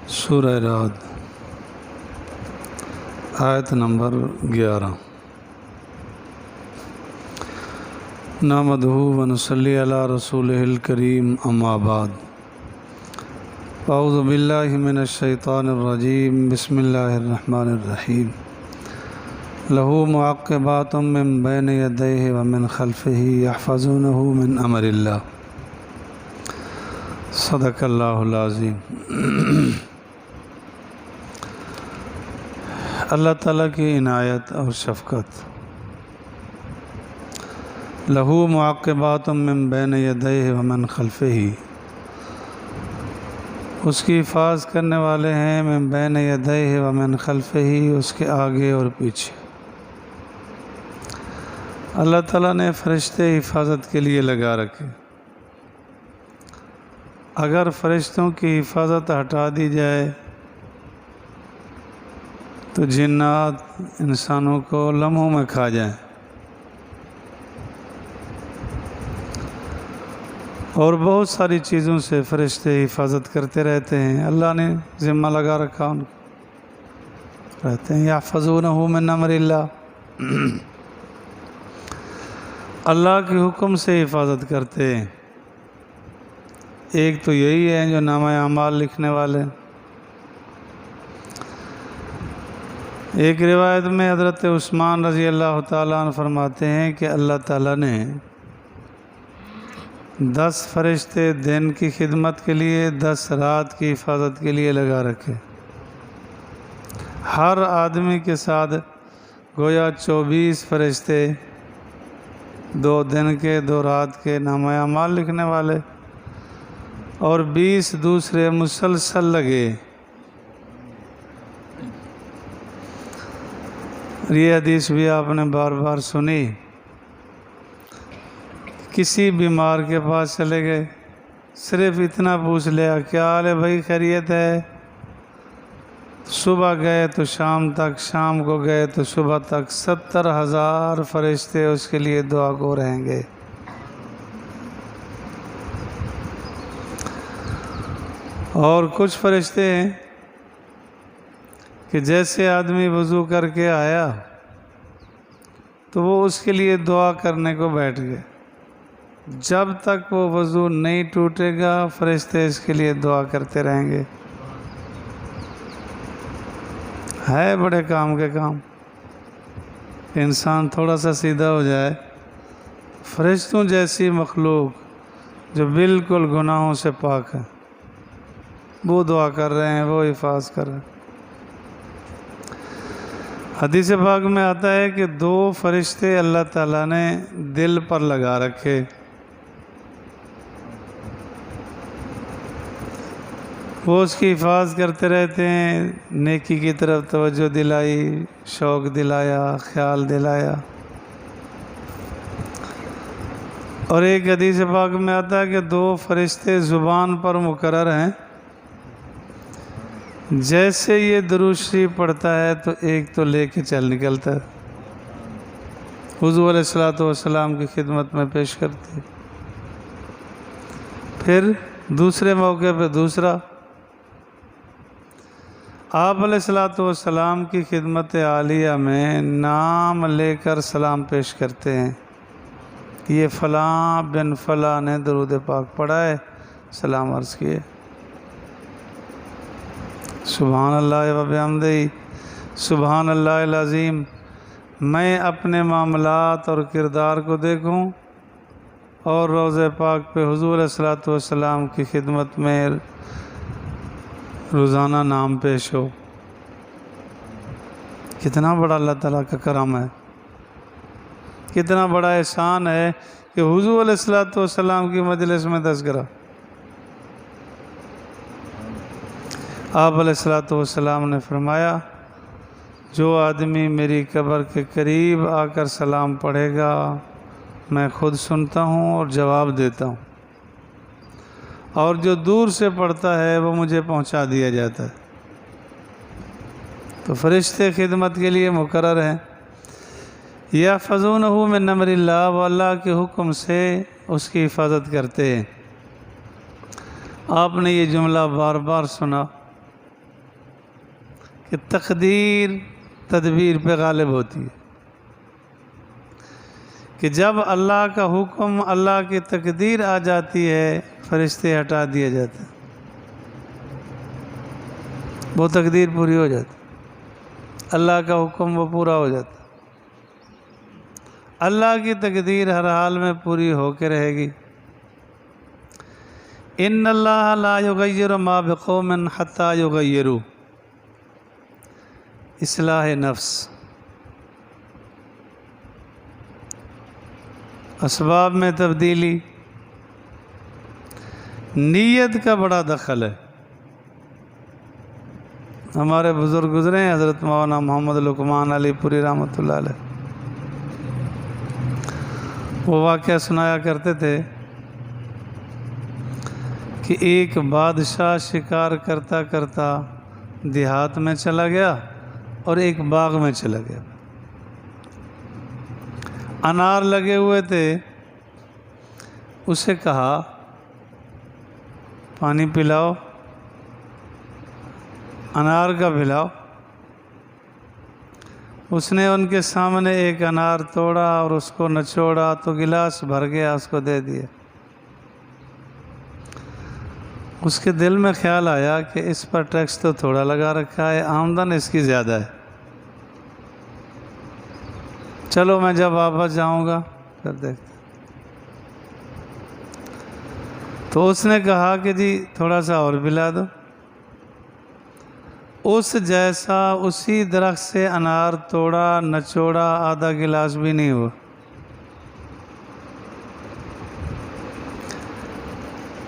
سورہ رعد آیت نمبر 11۔ نحمدہ ونصلی علی رسولہ الکریم، اما بعد۔ اعوذ باللہ من الشیطان الرجیم، بسم اللہ الرحمن الرحیم۔ لہ معقبات من بین یدیہ ومن خلفہ یحفظونہ من امر اللہ۔ صدق اللہ العظیم۔ اللہ تعالیٰ کی عنایت اور شفقت۔ لہو معقبات من بین یدیہ ومن خلفہ، اس کی حفاظ کرنے والے ہیں من بین یدیہ ومن خلفہ، اس کے آگے اور پیچھے۔ اللہ تعالیٰ نے فرشتے حفاظت کے لیے لگا رکھے۔ اگر فرشتوں کی حفاظت ہٹا دی جائے تو جنات انسانوں کو لمحوں میں کھا جائیں، اور بہت ساری چیزوں سے فرشتے حفاظت کرتے رہتے ہیں۔ اللہ نے ذمہ لگا رکھا ان کو، رہتے ہیں یحفظونہ من امر اللہ، اللہ کے حکم سے حفاظت کرتے ہیں۔ ایک تو یہی ہے جو نامہ اعمال لکھنے والے۔ ایک روایت میں حضرت عثمان رضی اللہ تعالیٰ عنہ فرماتے ہیں کہ اللہ تعالیٰ نے 10 فرشتے دن کی خدمت کے لیے، 10 رات کی حفاظت کے لیے لگا رکھے۔ ہر آدمی کے ساتھ گویا 24 فرشتے، 2 دن کے 2 رات کے نامہ اعمال لکھنے والے، اور 20 دوسرے مسلسل لگے۔ یہ حدیث بھی آپ نے بار بار سنی۔ کسی بیمار کے پاس چلے گئے، صرف اتنا پوچھ لیا کیا حال ہے بھائی، خیریت ہے؟ صبح گئے تو شام تک، شام کو گئے تو صبح تک 70,000 فرشتے اس کے لیے دعا گو رہیں گے۔ اور کچھ فرشتے ہیں کہ جیسے آدمی وضو کر کے آیا تو وہ اس کے لیے دعا کرنے کو بیٹھ گئے۔ جب تک وہ وضو نہیں ٹوٹے گا فرشتے اس کے لیے دعا کرتے رہیں گے۔ ہے بڑے کام کے کام۔ انسان تھوڑا سا سیدھا ہو جائے، فرشتوں جیسی مخلوق جو بالکل گناہوں سے پاک ہے، وہ دعا کر رہے ہیں، وہ حفاظ کر رہے ہیں۔ حدیث پاک میں آتا ہے کہ 2 فرشتے اللہ تعالیٰ نے دل پر لگا رکھے۔ وہ اس کی حفاظت کرتے رہتے ہیں، نیکی کی طرف توجہ دلائی، شوق دلایا، خیال دلایا۔ اور ایک حدیث پاک میں آتا ہے کہ 2 فرشتے زبان پر مقرر ہیں، جیسے یہ درود شریف پڑھتا ہے تو ایک تو لے کے چل نکلتا ہے، حضور علیہ الصلوۃ والسلام کی خدمت میں پیش کرتے، پھر دوسرے موقع پہ دوسرا آپ علیہ الصلوۃ والسلام کی خدمت عالیہ میں نام لے کر سلام پیش کرتے ہیں، یہ فلاں بن فلاں نے درود پاک پڑھا ہے، سلام عرض کیے۔ سبحان اللہ و بحمدہ، سبحان اللہ العظیم۔ میں اپنے معاملات اور کردار کو دیکھوں اور روضہ پاک پہ حضور علیہ الصلوۃ والسلام کی خدمت میں روزانہ نام پیش ہو۔ کتنا بڑا اللہ تعالیٰ کا کرم ہے، کتنا بڑا احسان ہے کہ حضور علیہ الصلوۃ والسلام کی مجلس میں تذکرہ۔ آپ علیہ الصلوۃ والسلام نے فرمایا، جو آدمی میری قبر کے قریب آ کر سلام پڑھے گا میں خود سنتا ہوں اور جواب دیتا ہوں، اور جو دور سے پڑھتا ہے وہ مجھے پہنچا دیا جاتا ہے۔ تو فرشتے خدمت کے لیے مقرر ہیں۔ یحفظونہ من امر اللہ، وہ اللہ کے حکم سے اس کی حفاظت کرتے ہیں۔ آپ نے یہ جملہ بار بار سنا، کہ تقدیر تدبیر پہ غالب ہوتی ہے، کہ جب اللہ کا حکم، اللہ کی تقدیر آ جاتی ہے، فرشتے ہٹا دیے جاتے ہیں، وہ تقدیر پوری ہو جاتی، اللہ کا حکم وہ پورا ہو جاتا، اللہ کی تقدیر ہر حال میں پوری ہو کے رہے گی۔ ان اللہ لا یغیر ما بقوم حتی یغیروا، اصلاح نفس، اسباب میں تبدیلی، نیت کا بڑا دخل ہے۔ ہمارے بزرگ گزرے ہیں حضرت مولانا محمد لقمان علی پوری رحمۃ اللہ علیہ، وہ واقعہ سنایا کرتے تھے کہ ایک بادشاہ شکار کرتا کرتا دیہات میں چلا گیا اور ایک باغ میں چلا گیا، انار لگے ہوئے تھے، اسے کہا پانی پلاؤ، انار کا پلاؤ۔ اس نے ان کے سامنے ایک انار توڑا اور اس کو نچوڑا تو گلاس بھر گیا، اس کو دے دیا۔ اس کے دل میں خیال آیا کہ اس پر ٹیکس تو تھوڑا لگا رکھا ہے، آمدن اس کی زیادہ ہے، چلو میں جب واپس جاؤں گا پھر دیکھتے۔ تو اس نے کہا کہ جی تھوڑا سا اور پلا دو۔ اس جیسا اسی درخت سے انار توڑا، نچوڑا، آدھا گلاس بھی نہیں ہوا۔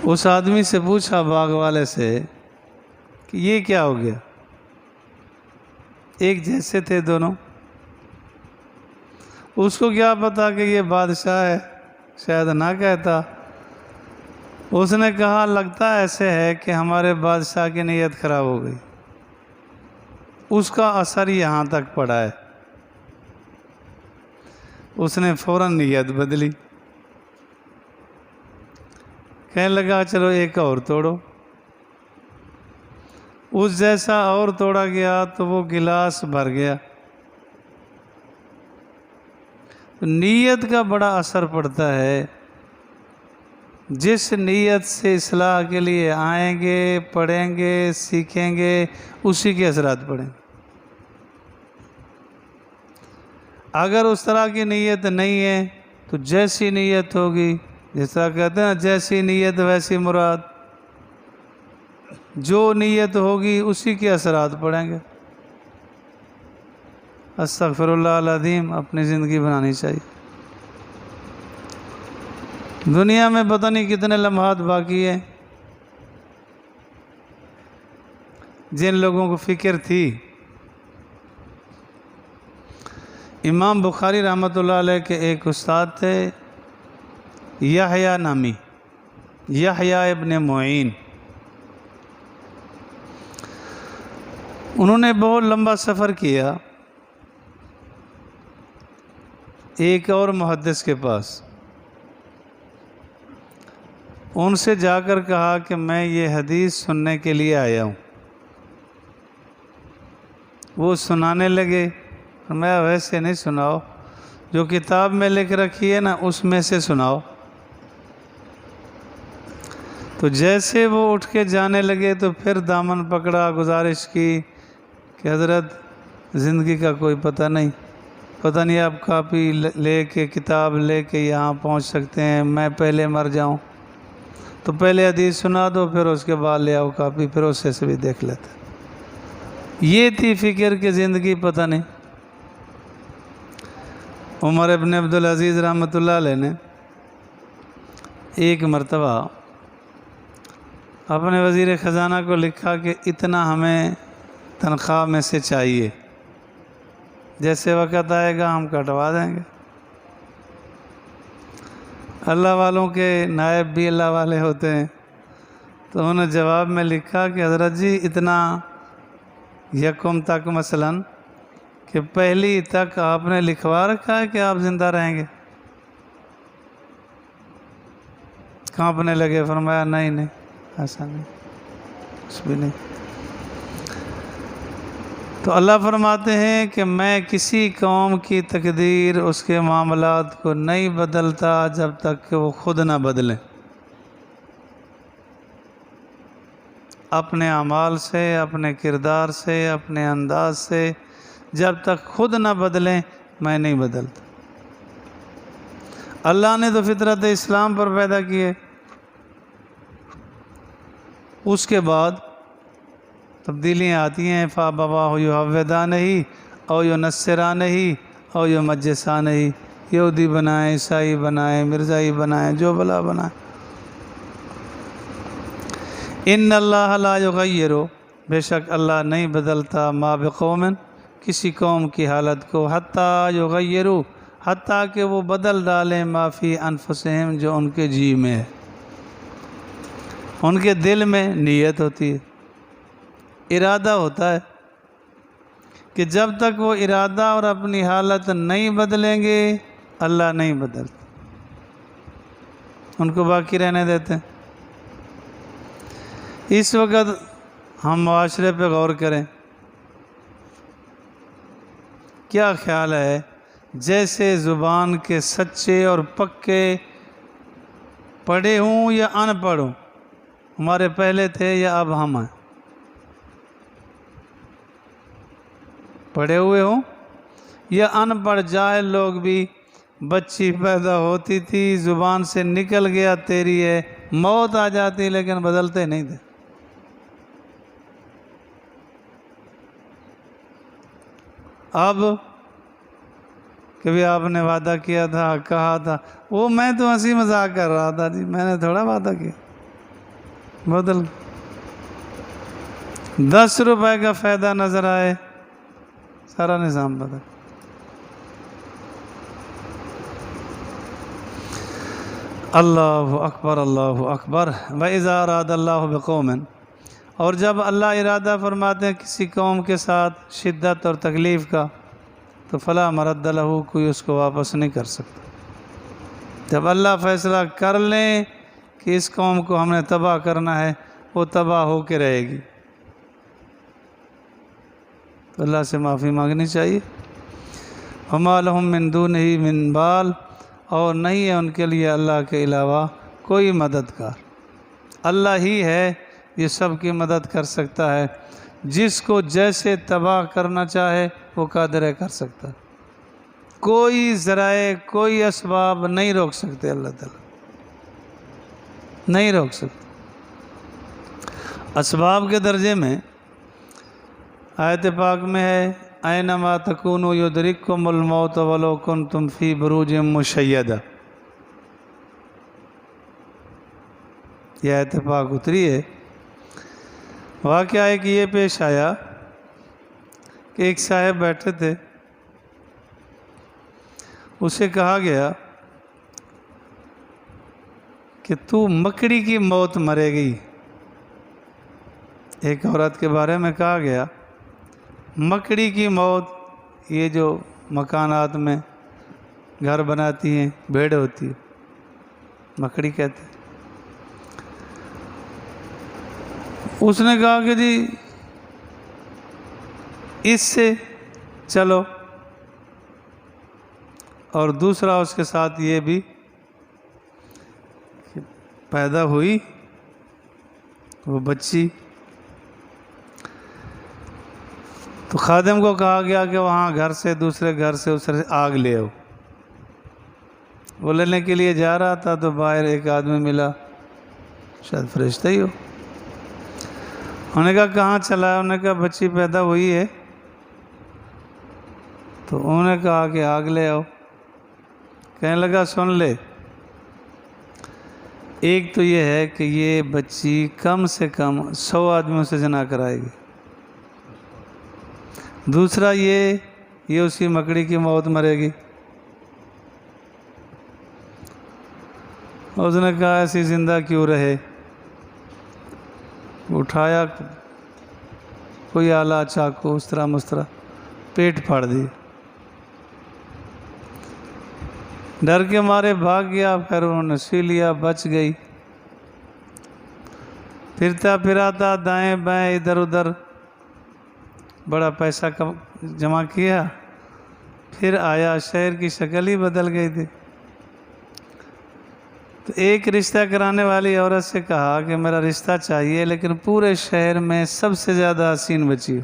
اس آدمی سے پوچھا باغ والے سے کہ یہ کیا ہو گیا، ایک جیسے تھے دونوں۔ اس کو کیا پتا کہ یہ بادشاہ ہے، شاید نہ کہتا۔ اس نے کہا لگتا ایسے ہے کہ ہمارے بادشاہ کی نیت خراب ہو گئی، اس کا اثر یہاں تک پڑا ہے۔ اس نے فوراً نیت بدلی، کہنے لگا چلو ایک اور توڑو۔ اس جیسا اور توڑا گیا تو وہ گلاس بھر گیا۔ نیت کا بڑا اثر پڑتا ہے، جس نیت سے اصلاح کے لیے آئیں گے، پڑھیں گے، سیکھیں گے، اسی کے اثرات پڑیں گے۔ اگر اس طرح کی نیت نہیں ہے تو جیسی نیت ہوگی، جس طرح کہتے ہیں جیسی نیت ویسی مراد، جو نیت ہوگی اسی کے اثرات پڑیں گے۔ استغفر اللہ العظیم اپنی زندگی بنانی چاہیے۔ دنیا میں پتہ نہیں کتنے لمحات باقی ہیں، جن لوگوں کو فکر تھی۔ امام بخاری رحمۃ اللہ علیہ کے ایک استاد تھے یحییٰ نامی، یحییٰ ابن معین۔ انہوں نے بہت لمبا سفر کیا ایک اور محدث کے پاس، ان سے جا کر کہا کہ میں یہ حدیث سننے کے لیے آیا ہوں۔ وہ سنانے لگے، میں ویسے نہیں سناؤ، جو کتاب میں لکھ رکھی ہے نا اس میں سے سناؤ۔ تو جیسے وہ اٹھ کے جانے لگے تو پھر دامن پکڑا، گزارش کی کہ حضرت زندگی کا کوئی پتہ نہیں، پتہ نہیں آپ کاپی لے کے، کتاب لے کے یہاں پہنچ سکتے ہیں، میں پہلے مر جاؤں تو پہلے حدیث سنا دو، پھر اس کے بعد لے آؤ کاپی، پھر اس سے بھی دیکھ لیتے۔ یہ تھی فکر کہ زندگی پتہ نہیں۔ عمر ابن عبدالعزیز رحمۃ اللہ علیہ نے ایک مرتبہ اپنے وزیر خزانہ کو لکھا کہ اتنا ہمیں تنخواہ میں سے چاہیے، جیسے وقت آئے گا ہم کٹوا دیں گے۔ اللہ والوں کے نائب بھی اللہ والے ہوتے ہیں، تو انہوں نے جواب میں لکھا کہ حضرت جی اتنا یکم تک مثلاً کہ پہلی تک آپ نے لکھوا رکھا ہے کہ آپ زندہ رہیں گے؟ کانپنے لگے، فرمایا نہیں نہیں ایسا نہیں، کچھ بھی نہیں۔ تو اللہ فرماتے ہیں کہ میں کسی قوم کی تقدیر، اس کے معاملات کو نہیں بدلتا جب تک کہ وہ خود نہ بدلیں۔ اپنے اعمال سے، اپنے کردار سے، اپنے انداز سے جب تک خود نہ بدلیں میں نہیں بدلتا۔ اللہ نے تو فطرت اسلام پر پیدا کیے، اس کے بعد تبدیلیاں آتی ہیں، فَأَبَوَاهُ يُهَوِّدَانِهِ أَوْ يُنَصِّرَانِهِ أَوْ يُمَجِّسَانِهِ، یہودی بنائیں، عیسائی بنائیں، مرزائی بنائیں، جو بلا بنائیں۔ ان اللہ لا یغیر، بے شک اللہ نہیں بدلتا، ما بقوم، کسی قوم کی حالت کو، حتیٰ یغیروا، حتیٰ کہ وہ بدل ڈالیں، ما فی انفسہم، جو ان کے جی میں ہے، ان کے دل میں نیت ہوتی ہے، ارادہ ہوتا ہے کہ جب تک وہ ارادہ اور اپنی حالت نہیں بدلیں گے اللہ نہیں بدلتا، ان کو باقی رہنے دیتے ہیں۔ اس وقت ہم معاشرے پہ غور کریں، کیا خیال ہے جیسے زبان کے سچے اور پکے پڑھے ہوں یا ان پڑھ ہوں، ہمارے پہلے تھے یا اب ہم ہیں، پڑھے ہوئے ہوں یا ان پڑھ جاہل لوگ بھی، بچی پیدا ہوتی تھی زبان سے نکل گیا تیری ہے، موت آ جاتی لیکن بدلتے نہیں تھے۔ اب کبھی آپ نے وعدہ کیا تھا، کہا تھا، وہ میں تو ہنسی مذاق کر رہا تھا جی، میں نے تھوڑا وعدہ کیا، بدل 10 روپے کا فائدہ نظر آئے سارا نظام بدل۔ اللہ اکبر، اللہ اکبر۔ وَإِذَا أَرَادَ اللَّهُ بِقَوْمٍ، اور جب اللہ ارادہ فرماتے ہیں کسی قوم کے ساتھ شدت اور تکلیف کا، تو فَلَا مَرَدَّ لَهُ، کوئی اس کو واپس نہیں کر سکتا۔ جب اللہ فیصلہ کر لیں کہ اس قوم کو ہم نے تباہ کرنا ہے، وہ تباہ ہو کے رہے گی، تو اللہ سے معافی مانگنی چاہیے۔ وَمَا لَهُم مِّن دُونِهِ مِن بال، اور نہیں ہے ان کے لیے اللہ کے علاوہ کوئی مددگار، اللہ ہی ہے یہ سب کی مدد کر سکتا ہے، جس کو جیسے تباہ کرنا چاہے وہ قادر ہے کر سکتا ہے، کوئی ذرائع کوئی اسباب نہیں روک سکتے، اللہ تعالیٰ نہیں روک سکتے۔ اسباب کے درجے میں آیت پاک میں ہے، اینما تکونوا یدرککم الموت ولو کنتم فی بروج مشیدہ، یہ آیت پاک اتری ہے۔ واقعہ ہے کہ یہ پیش آیا کہ ایک صاحب بیٹھے تھے، اسے کہا گیا کہ تو مکڑی کی موت مرے گی، ایک عورت کے بارے میں کہا گیا مکڑی کی موت، یہ جو مکانات میں گھر بناتی ہیں بھیڑ ہوتی ہے مکڑی کہتے ہیں۔ اس نے کہا کہ جی اس سے چلو، اور دوسرا اس کے ساتھ یہ بھی پیدا ہوئی وہ بچی، تو خادم کو کہا گیا کہ وہاں گھر سے دوسرے گھر سے اسے آگ لے آؤ۔ وہ لینے کے لیے جا رہا تھا تو باہر ایک آدمی ملا، شاید فرشتہ ہی ہو، انہوں نے کہا کہاں چلا ہے؟ انہوں نے کہا بچی پیدا ہوئی ہے، تو انہوں نے کہا کہ آگ لے آؤ۔ کہنے لگا سن لے، ایک تو یہ ہے کہ یہ بچی کم سے کم 100 آدمیوں سے زنا کرائے گی، دوسرا یہ اسی مکڑی کی موت مرے گی۔ اس نے کہا ایسی زندہ کیوں رہے، اٹھایا کوئی آلہ چاقو اس طرح مسترا، پیٹ پھاڑ دیا، ڈر کے مارے بھاگ گیا، پھر انہوں نے سی لیا، بچ گئی۔ پھرتا پھراتا دائیں بائیں ادھر ادھر بڑا پیسہ جمع کیا، پھر آیا، شہر کی شکل ہی بدل گئی تھی۔ تو ایک رشتہ کرانے والی عورت سے کہا کہ میرا رشتہ چاہیے لیکن پورے شہر میں سب سے زیادہ حسین بچی ہو۔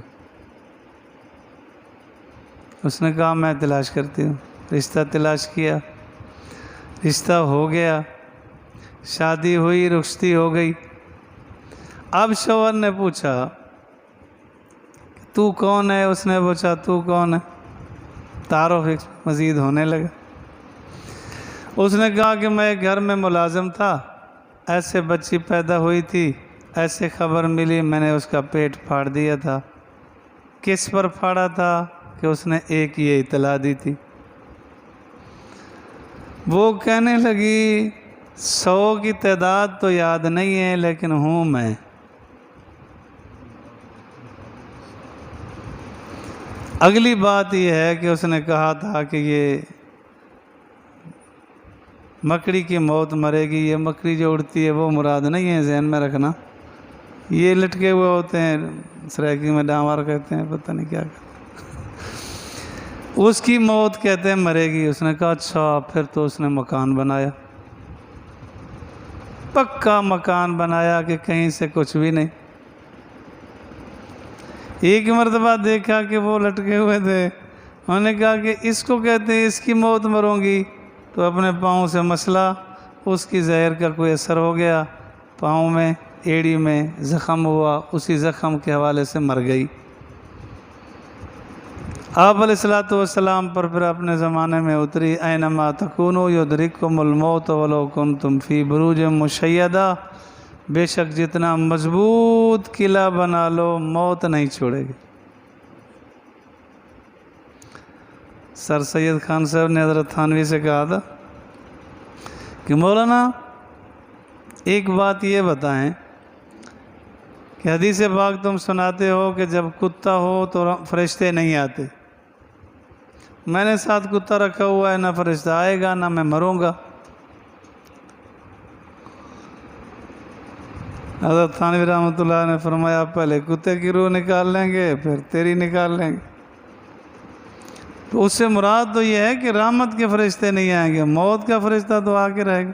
اس نے کہا میں تلاش کرتی ہوں۔ رشتہ تلاش کیا، رشتہ ہو گیا، شادی ہوئی، رخصتی ہو گئی۔ اب شوہر نے پوچھا تو کون ہے؟ اس نے پوچھا تو کون ہے؟ تعارف مزید ہونے لگا۔ اس نے کہا کہ میں گھر میں ملازم تھا، ایسے بچی پیدا ہوئی تھی، ایسے خبر ملی، میں نے اس کا پیٹ پھاڑ دیا تھا۔ کس پر پھاڑا تھا؟ کہ اس نے ایک یہ اطلاع دی تھی۔ وہ کہنے لگی 100 کی تعداد تو یاد نہیں ہے لیکن ہوں میں۔ اگلی بات یہ ہے کہ اس نے کہا تھا کہ یہ مکڑی کی موت مرے گی، یہ مکڑی جو اڑتی ہے وہ مراد نہیں ہے، ذہن میں رکھنا، یہ لٹکے ہوئے ہوتے ہیں، سرائکی میں ڈامار کہتے ہیں، پتہ نہیں کیا کہتے ہیں، اس کی موت کہتے ہیں مرے گی۔ اس نے کہا اچھا، پھر تو اس نے مکان بنایا، پکا مکان بنایا کہ کہیں سے کچھ بھی نہیں۔ ایک مرتبہ دیکھا کہ وہ لٹکے ہوئے تھے، انہوں نے کہا کہ اس کو کہتے ہیں اس کی موت مروں گی، تو اپنے پاؤں سے مسلا، اس کی زہر کا کوئی اثر ہو گیا، پاؤں میں ایڑی میں زخم ہوا، اسی زخم کے حوالے سے مر گئی۔ آپ علیہ الصلوۃ والسلام پر پھر اپنے زمانے میں اتری اینما تکونوا یدرککم الموت ولو کنتم فی بروج مشیدہ، بے شک جتنا مضبوط قلعہ بنا لو موت نہیں چھوڑے گی۔ سر سید خان صاحب نے حضرت تھانوی سے کہا تھا کہ مولانا ایک بات یہ بتائیں کہ حدیث پاک تم سناتے ہو کہ جب کتا ہو تو فرشتے نہیں آتے، میں نے ساتھ کتا رکھا ہوا ہے، نہ فرشتہ آئے گا نہ میں مروں گا۔ حضرت تھانوی رحمۃ اللہ نے فرمایا پہلے کتے کی روح نکال لیں گے پھر تیری نکال لیں گے۔ تو اس سے مراد تو یہ ہے کہ رحمت کے فرشتے نہیں آئیں گے، موت کا فرشتہ تو آ کے رہے گا۔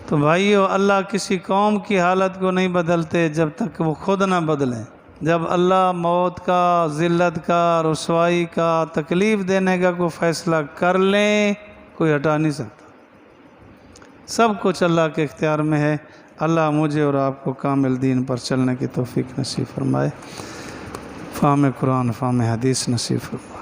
تو بھائیو، اللہ کسی قوم کی حالت کو نہیں بدلتے جب تک وہ خود نہ بدلیں۔ جب اللہ موت کا، ذلت کا، رسوائی کا، تکلیف دینے کا کوئی فیصلہ کر لیں، کوئی ہٹا نہیں سکتا۔ سب کچھ اللہ کے اختیار میں ہے۔ اللہ مجھے اور آپ کو کامل دین پر چلنے کی توفیق نصیب فرمائے، فہم قرآن، فہم حدیث نصیب فرمائے۔